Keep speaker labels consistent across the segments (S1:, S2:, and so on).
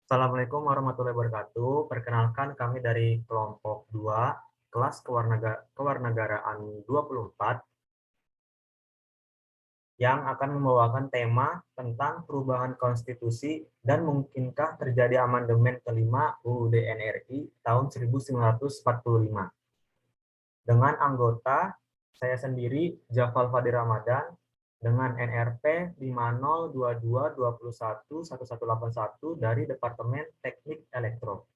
S1: Assalamualaikum warahmatullahi wabarakatuh. Perkenalkan kami dari kelompok 2, kelas kewarganegaraan 24, yang akan membawakan tema tentang perubahan konstitusi dan mungkinkah terjadi amandemen kelima UUD NRI tahun 1945. Dengan anggota saya sendiri, Jafal Fadi Ramadan, dengan NRP 5022211181 dari Departemen Teknik Elektro.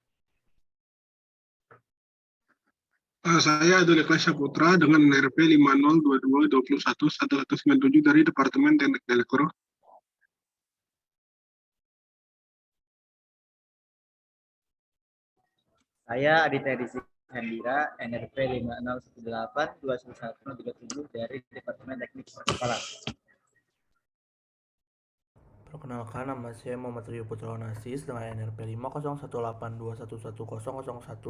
S2: Saya Adul Ikhlas Saputra dengan NRP 5022211197 dari Departemen Teknik Elektro.
S3: Saya Aditya Rizky Hendira, NRP 5018211037 dari Departemen Teknik Perkepalan.
S4: Perkenalkan, nama saya Muhammad Rio Putra Onasis dengan NRP 501821111001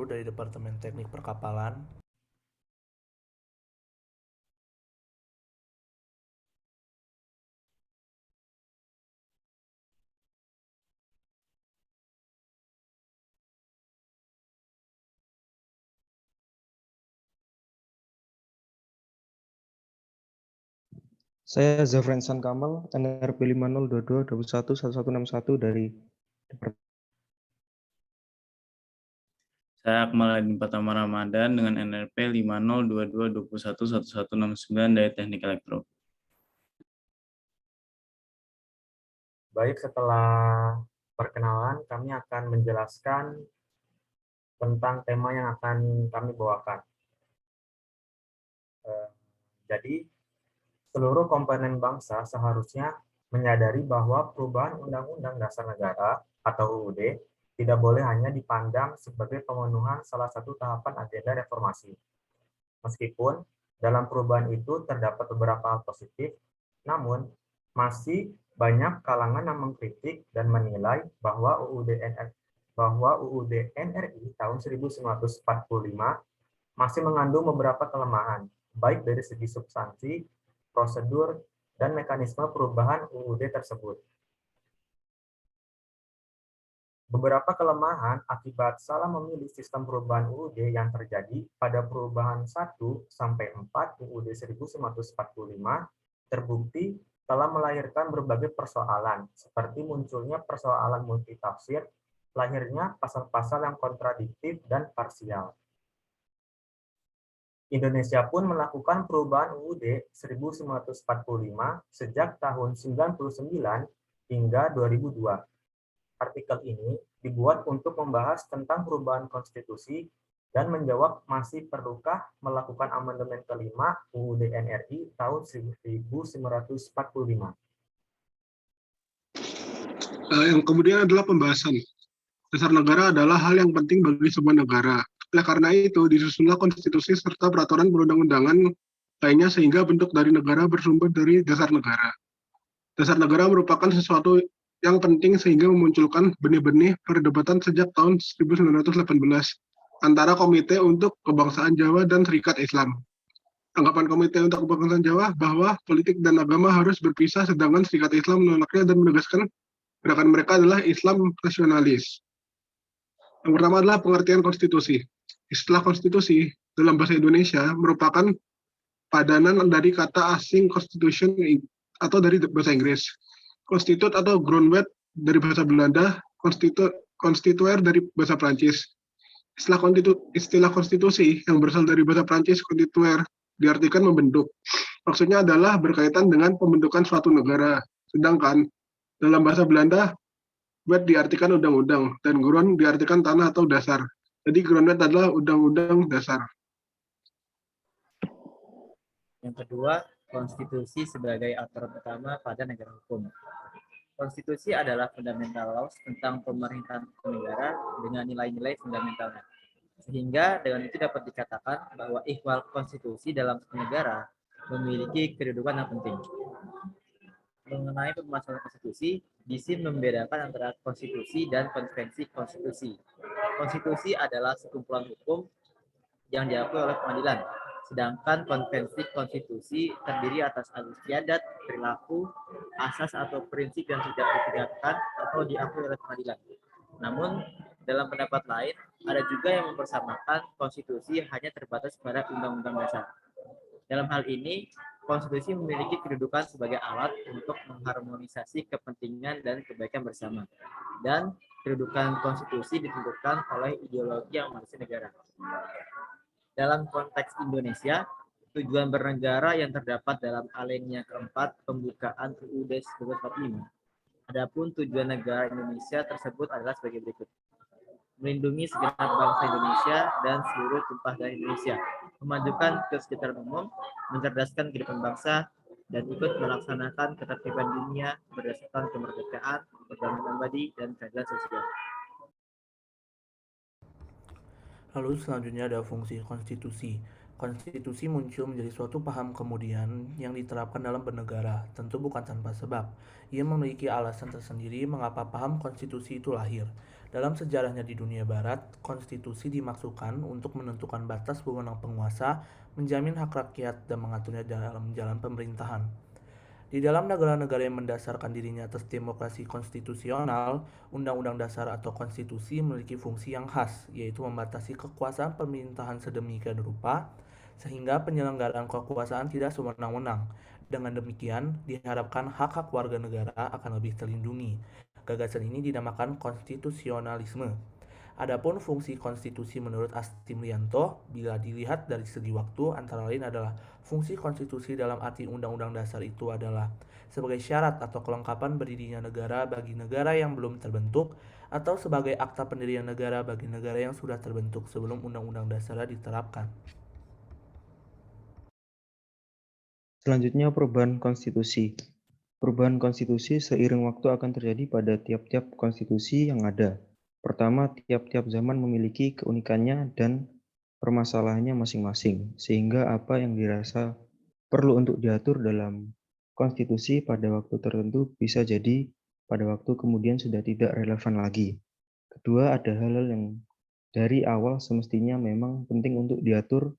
S4: dari Departemen Teknik Perkapalan.
S5: Saya Zafran Kamal, NRP 5022211161 dari
S6: Saya Akmaluddin Pratama Ramadan dengan NRP 5022211169 dari Teknik Elektro.
S1: Baik, setelah perkenalan, kami akan menjelaskan tentang tema yang akan kami bawakan. Jadi, seluruh komponen bangsa seharusnya menyadari bahwa perubahan Undang-Undang Dasar Negara atau UUD tidak boleh hanya dipandang sebagai pemenuhan salah satu tahapan agenda reformasi. Meskipun dalam perubahan itu terdapat beberapa hal positif, namun masih banyak kalangan yang mengkritik dan menilai bahwa UUD NRI tahun 1945 masih mengandung beberapa kelemahan, baik dari segi substansi, prosedur, dan mekanisme perubahan UUD tersebut. Beberapa kelemahan akibat salah memilih sistem perubahan UUD yang terjadi pada perubahan 1-4 UUD 1945 terbukti telah melahirkan berbagai persoalan, seperti munculnya persoalan multitafsir, lahirnya pasal-pasal yang kontradiktif dan parsial. Indonesia pun melakukan perubahan UUD 1945 sejak tahun 99 hingga 2002. Artikel ini dibuat untuk membahas tentang perubahan konstitusi dan menjawab masih perlukah melakukan amandemen kelima UUD NRI tahun 1945.
S2: Yang kemudian adalah pembahasan. Dasar negara adalah hal yang penting bagi sebuah negara. Oleh karena itu, disusunlah konstitusi serta peraturan perundang-undangan lainnya sehingga bentuk dari negara bersumber dari dasar negara. Dasar negara merupakan sesuatu yang penting sehingga memunculkan benih-benih perdebatan sejak tahun 1918 antara Komite untuk Kebangsaan Jawa dan Serikat Islam. Anggapan Komite untuk Kebangsaan Jawa bahwa politik dan agama harus berpisah, sedangkan Serikat Islam menolaknya dan menegaskan gerakan mereka adalah Islam nasionalis. Yang pertama adalah pengertian konstitusi. Istilah konstitusi dalam bahasa Indonesia merupakan padanan dari kata asing constitution atau dari bahasa Inggris. Constitute atau groundwork dari bahasa Belanda, constituer dari bahasa Prancis. Istilah konstitusi yang berasal dari bahasa Prancis constituer diartikan membentuk. Maksudnya adalah berkaitan dengan pembentukan suatu negara. Sedangkan dalam bahasa Belanda, wet diartikan undang-undang dan grond diartikan tanah atau dasar. Jadi groundwork adalah undang-undang dasar.
S3: Yang kedua, konstitusi sebagai aturan utama pada negara hukum. Konstitusi adalah fundamental laws tentang pemerintahan negara dengan nilai-nilai fundamentalnya. Sehingga dengan itu dapat dikatakan bahwa ihwal konstitusi dalam negara memiliki kedudukan yang penting. Mengenai permasalahan konstitusi, Disin membedakan antara konstitusi dan konvensi konstitusi. Konstitusi adalah sekumpulan hukum yang diakui oleh pengadilan, sedangkan konvensi konstitusi terdiri atas istiadat, perilaku, asas atau prinsip yang tidak ditegakkan atau diakui oleh pengadilan. Namun, dalam pendapat lain, ada juga yang mempersamakan konstitusi hanya terbatas pada undang-undang dasar. Dalam hal ini, konstitusi memiliki kedudukan sebagai alat untuk mengharmonisasi kepentingan dan kebaikan bersama. Dan kedudukan konstitusi ditentukan oleh ideologi yang manusia negara. Dalam konteks Indonesia, tujuan bernegara yang terdapat dalam alinea keempat pembukaan UUD 1945. Adapun tujuan negara Indonesia tersebut adalah sebagai berikut. Melindungi segenap bangsa Indonesia dan seluruh tumpah darah Indonesia, memajukan kesejahteraan umum, mencerdaskan kehidupan bangsa, dan ikut melaksanakan ketertiban dunia berdasarkan kemerdekaan, perdamaian abadi, dan keadilan sosial.
S4: Lalu selanjutnya ada fungsi konstitusi. Konstitusi muncul menjadi suatu paham kemudian yang diterapkan dalam bernegara, tentu bukan tanpa sebab. Ia memiliki alasan tersendiri mengapa paham konstitusi itu lahir. Dalam sejarahnya di dunia barat, konstitusi dimaksudkan untuk menentukan batas wewenang penguasa, menjamin hak rakyat, dan mengaturnya dalam jalan pemerintahan. Di dalam negara-negara yang mendasarkan dirinya atas demokrasi konstitusional, undang-undang dasar atau konstitusi memiliki fungsi yang khas, yaitu membatasi kekuasaan pemerintahan sedemikian rupa, sehingga penyelenggaraan kekuasaan tidak sewenang-wenang. Dengan demikian, diharapkan hak-hak warga negara akan lebih terlindungi. Gagasan ini dinamakan konstitusionalisme. Adapun fungsi konstitusi menurut Asti Mulyanto, bila dilihat dari segi waktu, antara lain adalah fungsi konstitusi dalam arti undang-undang dasar itu adalah sebagai syarat atau kelengkapan berdirinya negara bagi negara yang belum terbentuk, atau sebagai akta pendirian negara bagi negara yang sudah terbentuk sebelum undang-undang dasar diterapkan.
S5: Selanjutnya perubahan konstitusi. Perubahan konstitusi seiring waktu akan terjadi pada tiap-tiap konstitusi yang ada. Pertama, tiap-tiap zaman memiliki keunikannya dan permasalahannya masing-masing, sehingga apa yang dirasa perlu untuk diatur dalam konstitusi pada waktu tertentu bisa jadi pada waktu kemudian sudah tidak relevan lagi. Kedua, ada hal-hal yang dari awal semestinya memang penting untuk diatur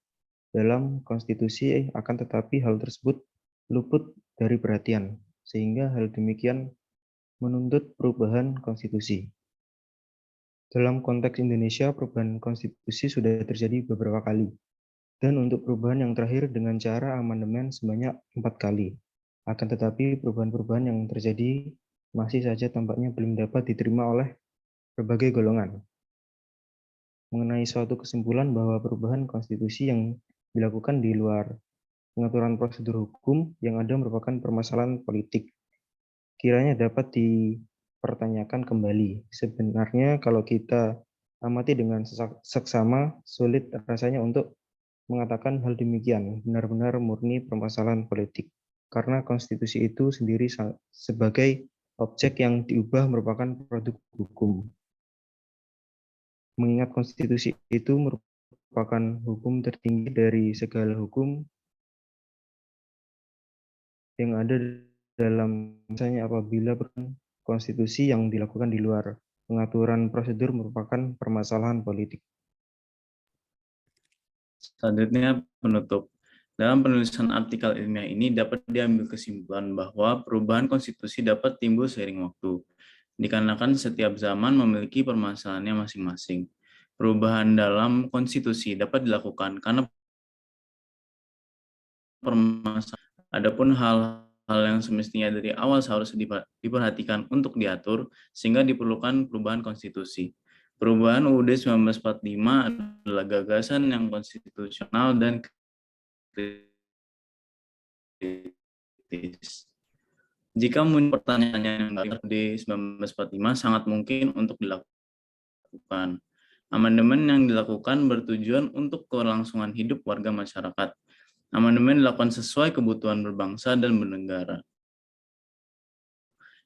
S5: dalam konstitusi, akan tetapi hal tersebut luput dari perhatian, sehingga hal demikian menuntut perubahan konstitusi. Dalam konteks Indonesia, perubahan konstitusi sudah terjadi beberapa kali. Dan untuk perubahan yang terakhir dengan cara amandemen sebanyak 4 kali. Akan tetapi perubahan-perubahan yang terjadi masih saja tampaknya belum dapat diterima oleh berbagai golongan. Mengenai suatu kesimpulan bahwa perubahan konstitusi yang dilakukan di luar pengaturan prosedur hukum yang ada merupakan permasalahan politik, kiranya dapat dipertanyakan kembali. Sebenarnya kalau kita amati dengan seksama, sulit rasanya untuk mengatakan hal demikian, benar-benar murni permasalahan politik. Karena konstitusi itu sendiri sebagai objek yang diubah merupakan produk hukum. Mengingat konstitusi itu merupakan hukum tertinggi dari segala hukum yang ada dalam, misalnya apabila konstitusi yang dilakukan di luar pengaturan prosedur merupakan permasalahan politik.
S6: Selanjutnya penutup. Dalam penulisan artikel ilmiah ini dapat diambil kesimpulan bahwa perubahan konstitusi dapat timbul seiring waktu, dikarenakan setiap zaman memiliki permasalahannya masing-masing. Perubahan dalam konstitusi dapat dilakukan karena permasalahan. Adapun hal-hal yang semestinya dari awal seharusnya diperhatikan untuk diatur, sehingga diperlukan perubahan konstitusi. Perubahan UUD 1945 adalah gagasan yang konstitusional dan kritis. Jika muncul pertanyaan yang UUD 1945 sangat mungkin untuk dilakukan. Amandemen yang dilakukan bertujuan untuk kelangsungan hidup warga masyarakat. Amandemen dilakukan sesuai kebutuhan berbangsa dan bernegara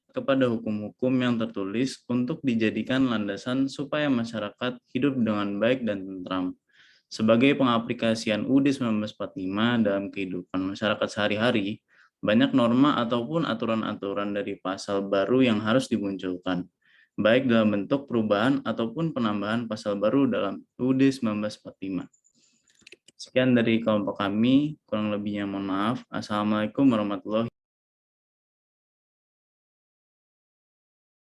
S6: kepada hukum-hukum yang tertulis untuk dijadikan landasan supaya masyarakat hidup dengan baik dan tentram. Sebagai pengaplikasian UUD 1945 dalam kehidupan masyarakat sehari-hari, banyak norma ataupun aturan-aturan dari pasal baru yang harus dimunculkan, baik dalam bentuk perubahan ataupun penambahan pasal baru dalam UUD 1945. Sekian dari kelompok kami, kurang lebihnya mohon maaf. Assalamualaikum warahmatullahi wabarakatuh.